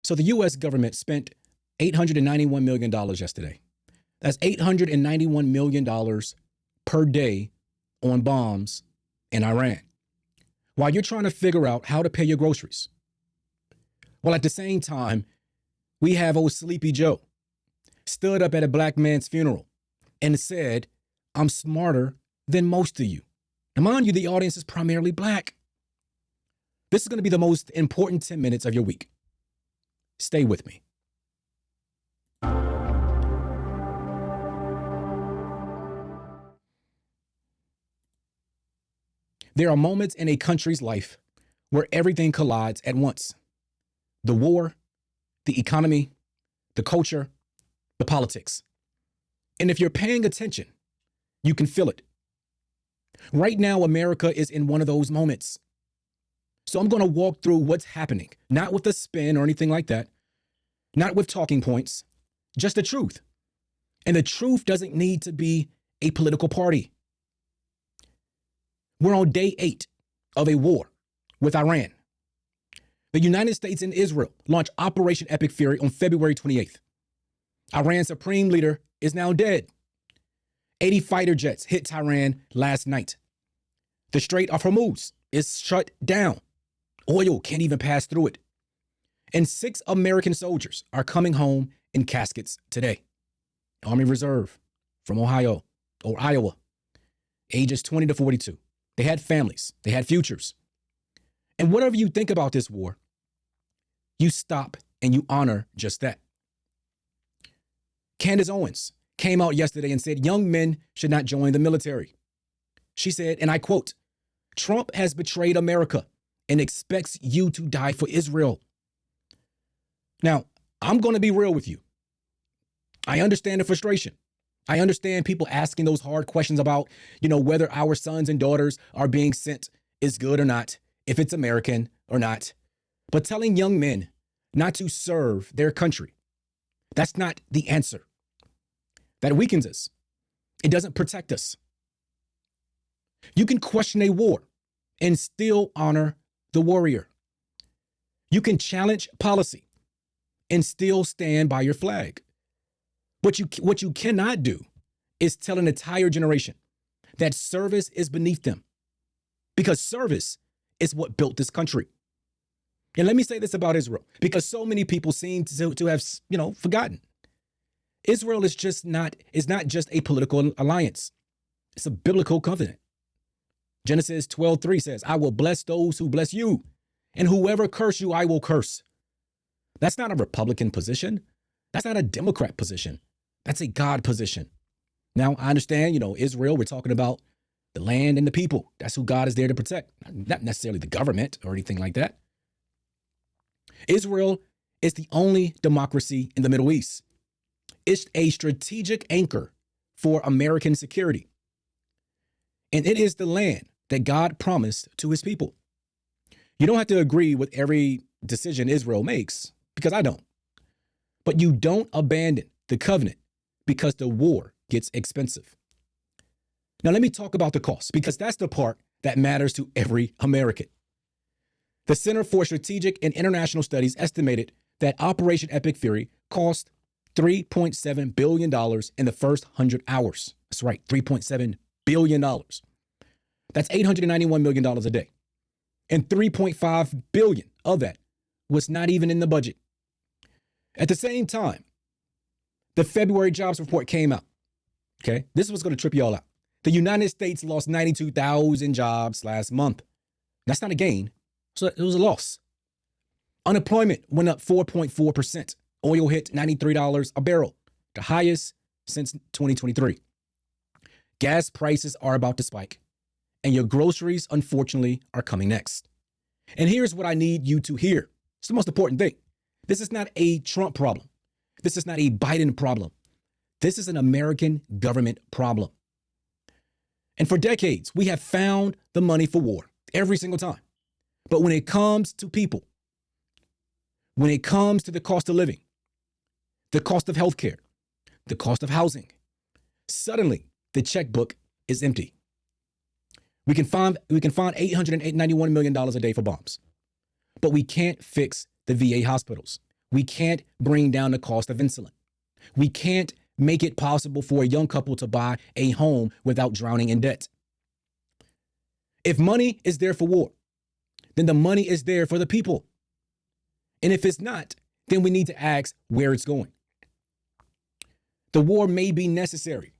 So the U.S. government spent $891 million yesterday. That's $891 million per day on bombs in Iran, while you're trying to figure out how to pay your groceries. Well, at the same time, we have old Sleepy Joe stood up at a black man's funeral and said, I'm smarter than most of you. Now, mind you, the audience is primarily black. This is going to be the most important 10 minutes of your week. Stay with me. There are moments in a country's life where everything collides at once. The war, the economy, the culture, the politics. And if you're paying attention, you can feel it. Right now, America is in one of those moments. So I'm going to walk through what's happening, not with a spin or anything like that, not with talking points, just the truth. And the truth doesn't need to be a political party. We're on day 8 of a war with Iran. The United States and Israel launched Operation Epic Fury on February 28th. Iran's supreme leader is now dead. 80 fighter jets hit Tehran last night. The Strait of Hormuz is shut down. Oil can't even pass through it. And 6 American soldiers are coming home in caskets today. Army Reserve from Ohio or Iowa, ages 20 to 42. They had families. They had futures. And whatever you think about this war, you stop and you honor just that. Candace Owens came out yesterday and said young men should not join the military. She said, and I quote, Trump has betrayed America and expects you to die for Israel. Now, I'm going to be real with you. I understand the frustration. I understand people asking those hard questions about, whether our sons and daughters are being sent is good or not, if it's American or not. But telling young men not to serve their country, that's not the answer. That weakens us. It doesn't protect us. You can question a war and still honor the warrior. You can challenge policy and still stand by your flag. What you cannot do is tell an entire generation that service is beneath them, because service is what built this country. And let me say this about Israel, because so many people seem to have, forgotten. Israel is not just a political alliance. It's a biblical covenant. Genesis 12:3 says, I will bless those who bless you, and whoever curse you, I will curse. That's not a Republican position. That's not a Democrat position. That's a God position. Now, I understand, Israel, we're talking about the land and the people. That's who God is there to protect, not necessarily the government or anything like that. Israel is the only democracy in the Middle East. It's a strategic anchor for American security. And it is the land that God promised to his people. You don't have to agree with every decision Israel makes, because I don't. But you don't abandon the covenant because the war gets expensive. Now, let me talk about the cost, because that's the part that matters to every American. The Center for Strategic and International Studies estimated that Operation Epic Fury cost $3.7 billion in the first 100 hours. That's right, $3.7 billion. That's $891 million a day. And $3.5 billion of that was not even in the budget. At the same time, the February jobs report came out. Okay, this is what's going to trip you all out. The United States lost 92,000 jobs last month. That's not a gain. So it was a loss. Unemployment went up 4.4%. Oil hit $93 a barrel, the highest since 2023. Gas prices are about to spike, and your groceries, unfortunately, are coming next. And here's what I need you to hear. It's the most important thing. This is not a Trump problem. This is not a Biden problem. This is an American government problem. And for decades, we have found the money for war every single time. But when it comes to people, when it comes to the cost of living, the cost of healthcare, the cost of housing, suddenly the checkbook is empty. We can find $891 million a day for bombs, but we can't fix the VA hospitals. We can't bring down the cost of insulin. We can't make it possible for a young couple to buy a home without drowning in debt. If money is there for war, then the money is there for the people. And if it's not, then we need to ask where it's going. The war may be necessary.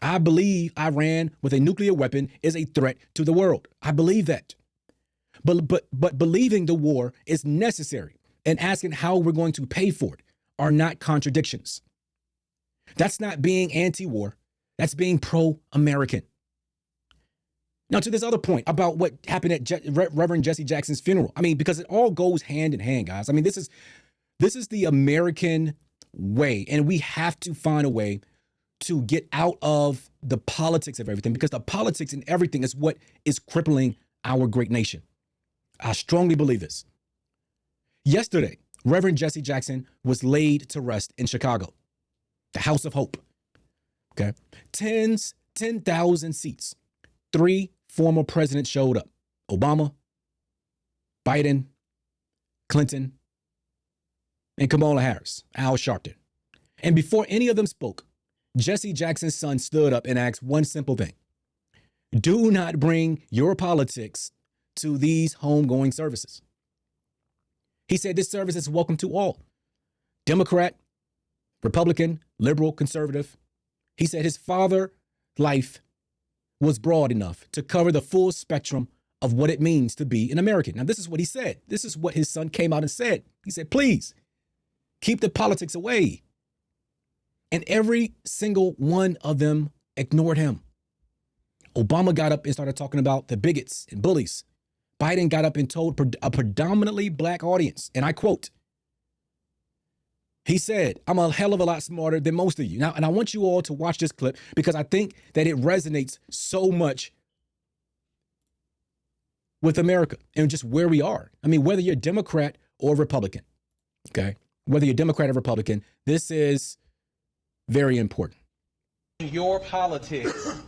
I believe Iran with a nuclear weapon is a threat to the world. I believe that. But believing the war is necessary and asking how we're going to pay for it are not contradictions. That's not being anti-war. That's being pro-American. Now, to this other point about what happened at Reverend Jesse Jackson's funeral. I mean, because it all goes hand in hand, guys. I mean, this is the American way, and we have to find a way to get out of the politics of everything, because the politics in everything is what is crippling our great nation. I strongly believe this. Yesterday, Reverend Jesse Jackson was laid to rest in Chicago, the House of Hope. Okay, 10,000 seats. 3 former presidents showed up: Obama, Biden, Clinton, and Kamala Harris, Al Sharpton. And before any of them spoke, Jesse Jackson's son stood up and asked one simple thing: do not bring your politics to these homegoing services. He said this service is welcome to all: Democrat, Republican, liberal, conservative. He said his father's life was broad enough to cover the full spectrum of what it means to be an American. Now, this is what he said. This is what his son came out and said. He said, please keep the politics away. And every single one of them ignored him. Obama got up and started talking about the bigots and bullies. Biden got up and told a predominantly black audience, and I quote, he said, I'm a hell of a lot smarter than most of you. Now, and I want you all to watch this clip because I think that it resonates so much with America and just where we are. I mean, whether you're Democrat or Republican, okay? Whether you're Democrat or Republican, this is very important. Your politics,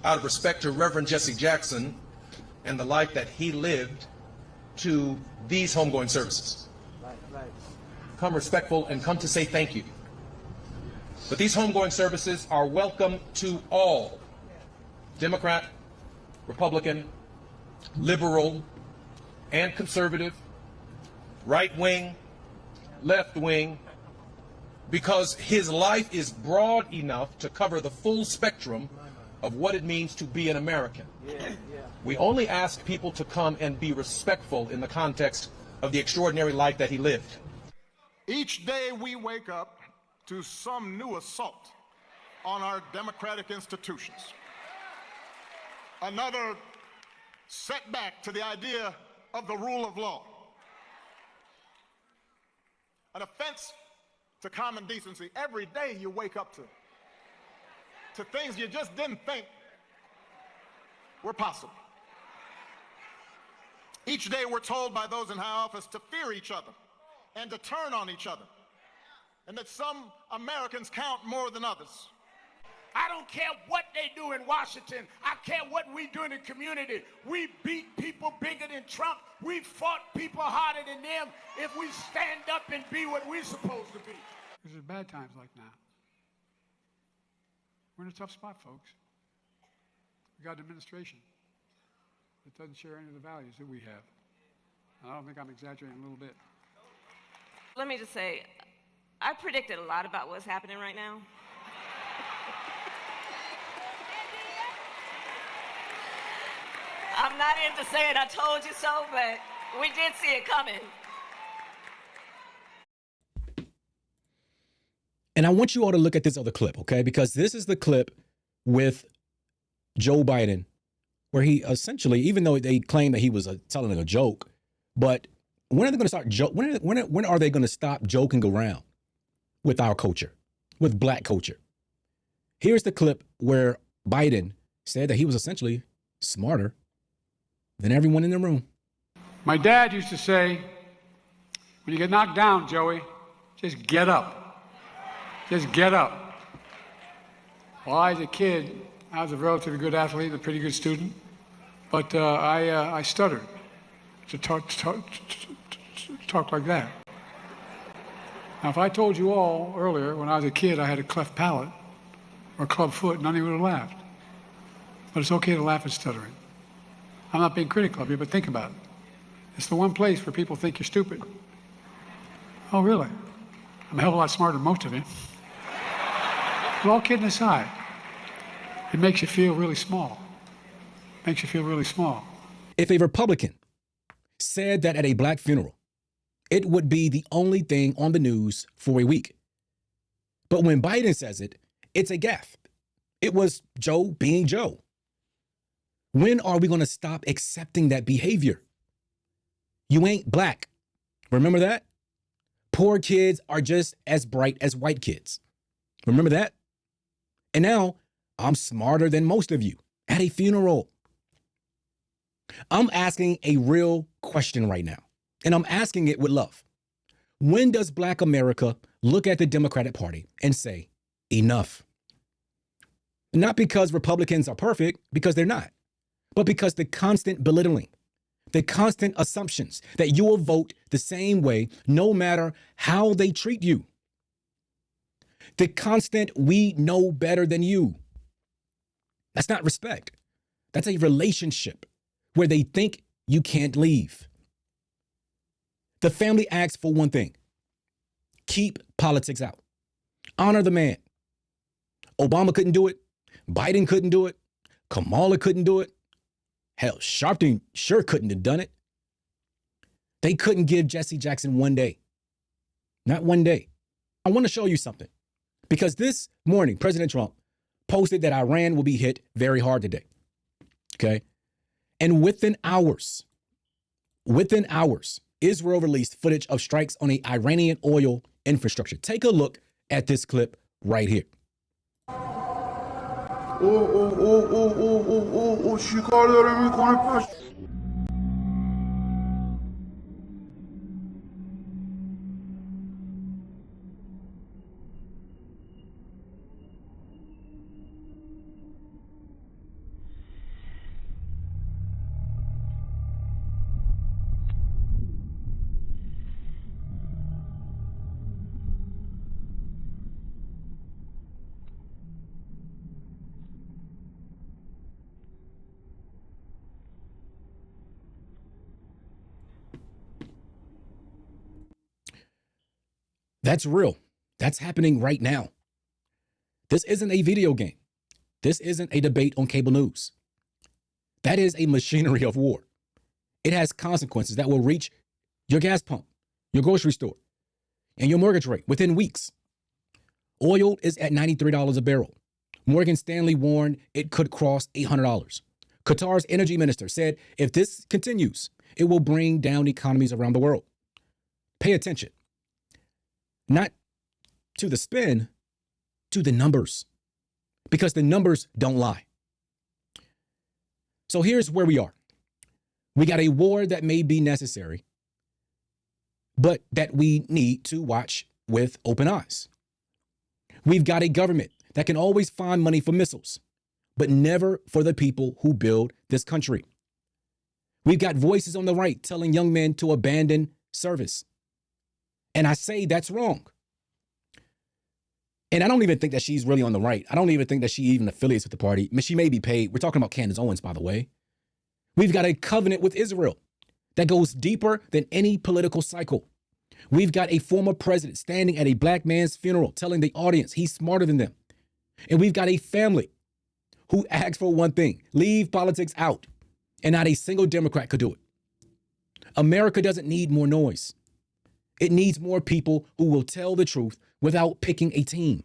out of respect to Reverend Jesse Jackson and the life that he lived, to these homegoing services. Come respectful and come to say thank you. But these homegoing services are welcome to all: Democrat, Republican, liberal, and conservative, right wing, left wing, because his life is broad enough to cover the full spectrum of what it means to be an American. We only ask people to come and be respectful in the context of the extraordinary life that he lived. Each day we wake up to some new assault on our democratic institutions. Another setback to the idea of the rule of law. An offense to common decency. Every day you wake up to things you just didn't think were possible. Each day we're told by those in high office to fear each other and to turn on each other, and that some Americans count more than others. I don't care what they do in Washington. I care what we do in the community. We beat people bigger than Trump. We fought people harder than them if we stand up and be what we're supposed to be. Because there's bad times like now. We're in a tough spot, folks. We got an administration that doesn't share any of the values that we have. And I don't think I'm exaggerating a little bit. Let me just say, I predicted a lot about what's happening right now. I'm not into saying I told you so, but we did see it coming. And I want you all to look at this other clip, okay? Because this is the clip with Joe Biden, where he essentially, even though they claim that he was telling a joke, but when are they going to start? When are they going to stop joking around with our culture, with black culture? Here's the clip where Biden said that he was essentially smarter than everyone in the room. My dad used to say, when you get knocked down, Joey, just get up. Just get up. Well, I was a kid. I was a relatively good athlete, a pretty good student, but I stuttered to talk like that. Now, if I told you all earlier when I was a kid I had a cleft palate or club foot, none of you would have laughed. But it's okay to laugh at stuttering. I'm not being critical of you, but think about it. It's the one place where people think you're stupid. Oh, really? I'm a hell of a lot smarter than most of you. But all kidding aside, it makes you feel really small. Makes you feel really small. If a Republican said that at a black funeral, it would be the only thing on the news for a week. But when Biden says it, it's a gaffe. It was Joe being Joe. When are we going to stop accepting that behavior? You ain't black. Remember that? Poor kids are just as bright as white kids. Remember that? And now I'm smarter than most of you at a funeral. I'm asking a real question right now, and I'm asking it with love. When does Black America look at the Democratic Party and say, enough? Not because Republicans are perfect, because they're not, but because the constant belittling, the constant assumptions that you will vote the same way no matter how they treat you. The constant, we know better than you. That's not respect. That's a relationship where they think you can't leave. The family asks for one thing: keep politics out. Honor the man. Obama couldn't do it. Biden couldn't do it. Kamala couldn't do it. Hell, Sharpton sure couldn't have done it. They couldn't give Jesse Jackson one day. Not one day. I want to show you something. Because this morning, President Trump posted that Iran will be hit very hard today. Okay? And within hours, Israel released footage of strikes on an Iranian oil infrastructure. Take a look at this clip right here. چیکار داره میکنه پس That's real. That's happening right now. This isn't a video game. This isn't a debate on cable news. That is a machinery of war. It has consequences that will reach your gas pump, your grocery store, and your mortgage rate within weeks. Oil is at $93 a barrel. Morgan Stanley warned it could cross $800. Qatar's energy minister said if this continues, it will bring down economies around the world. Pay attention. Not to the spin, to the numbers, because the numbers don't lie. So here's where we are. We got a war that may be necessary, but that we need to watch with open eyes. We've got a government that can always find money for missiles, but never for the people who build this country. We've got voices on the right telling young men to abandon service. And I say that's wrong. And I don't even think that she's really on the right. I don't even think that she even affiliates with the party. I mean, she may be paid. We're talking about Candace Owens, by the way. We've got a covenant with Israel that goes deeper than any political cycle. We've got a former president standing at a black man's funeral telling the audience he's smarter than them. And we've got a family who asks for one thing: leave politics out. And not a single Democrat could do it. America doesn't need more noise. It needs more people who will tell the truth without picking a team.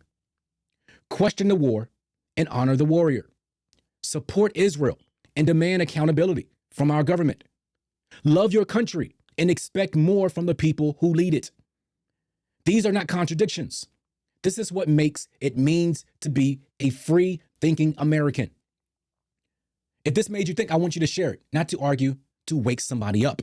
Question the war and honor the warrior. Support Israel and demand accountability from our government. Love your country and expect more from the people who lead it. These are not contradictions. This is what makes it means to be a free thinking American. If this made you think, I want you to share it, not to argue, to wake somebody up.